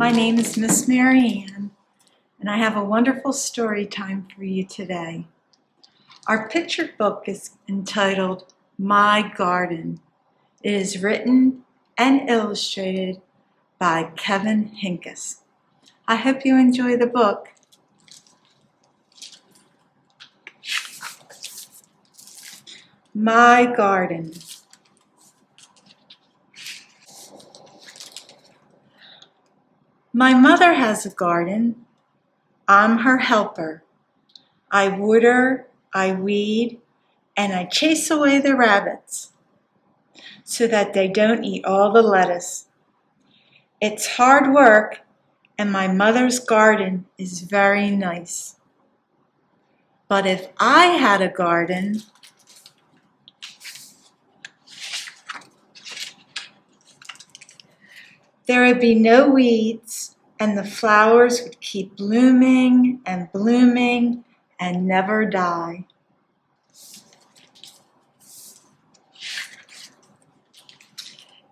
My name is Miss Mary Ann, and I have a wonderful story time for you today. Our picture book is entitled My Garden. It is written and illustrated by Kevin Henkes. I hope you enjoy the book. My Garden. My mother has a garden. I'm her helper. I water, I weed, and I chase away the rabbits so that they don't eat all the lettuce. It's hard work, and my mother's garden is very nice. But if I had a garden, there would be no weeds, and the flowers would keep blooming and blooming and never die.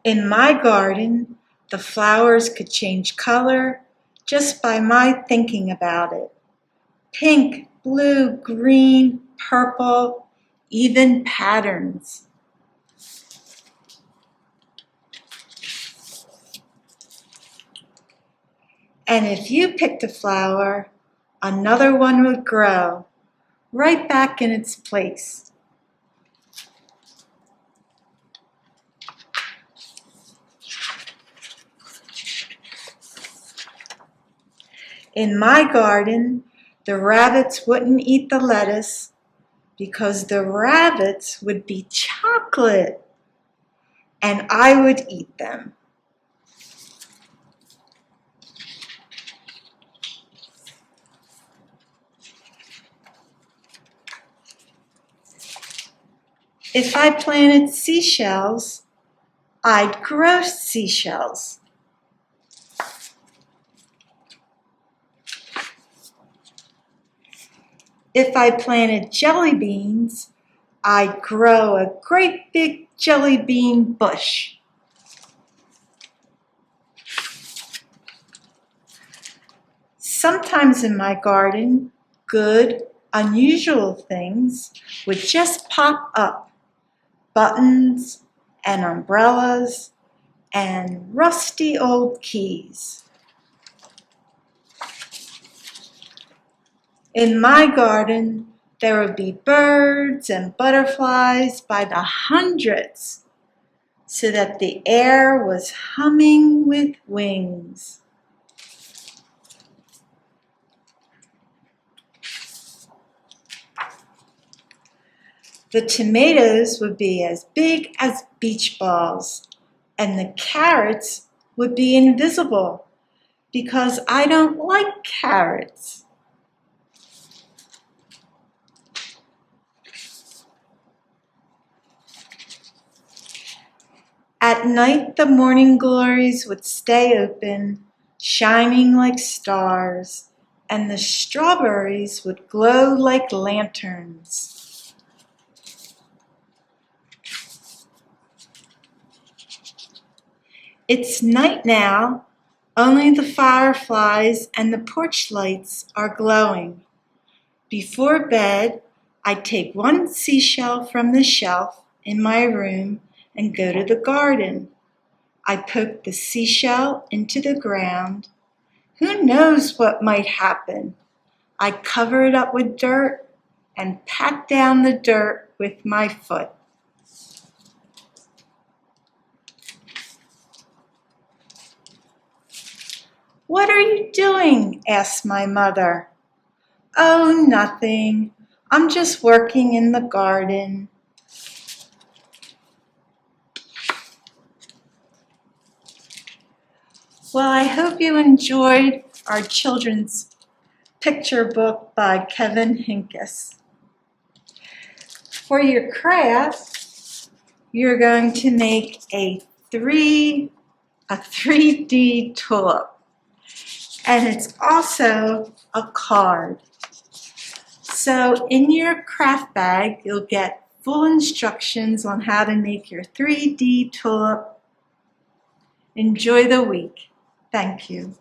In my garden, the flowers could change color just by my thinking about it. Pink, blue, green, purple, even patterns. And if you picked a flower, another one would grow right back in its place. In my garden, the rabbits wouldn't eat the lettuce because the rabbits would be chocolate, and I would eat them. If I planted seashells, I'd grow seashells. If I planted jelly beans, I'd grow a great big jelly bean bush. Sometimes in my garden, good, unusual things would just pop up. Buttons and umbrellas and rusty old keys. In my garden, there would be birds and butterflies by the hundreds, so that the air was humming with wings. The tomatoes would be as big as beach balls, and the carrots would be invisible because I don't like carrots. At night, the morning glories would stay open, shining like stars, and the strawberries would glow like lanterns. It's night now, only the fireflies and the porch lights are glowing. Before bed, I take one seashell from the shelf in my room and go to the garden. I poke the seashell into the ground. Who knows what might happen? I cover it up with dirt and pat down the dirt with my foot. "What are you doing?" asked my mother. "Oh, nothing. I'm just working in the garden." Well, I hope you enjoyed our children's picture book by Kevin Henkes. For your craft, you're going to make a 3D tulip. And it's also a card. So in your craft bag, you'll get full instructions on how to make your 3D tulip. Enjoy the week. Thank you.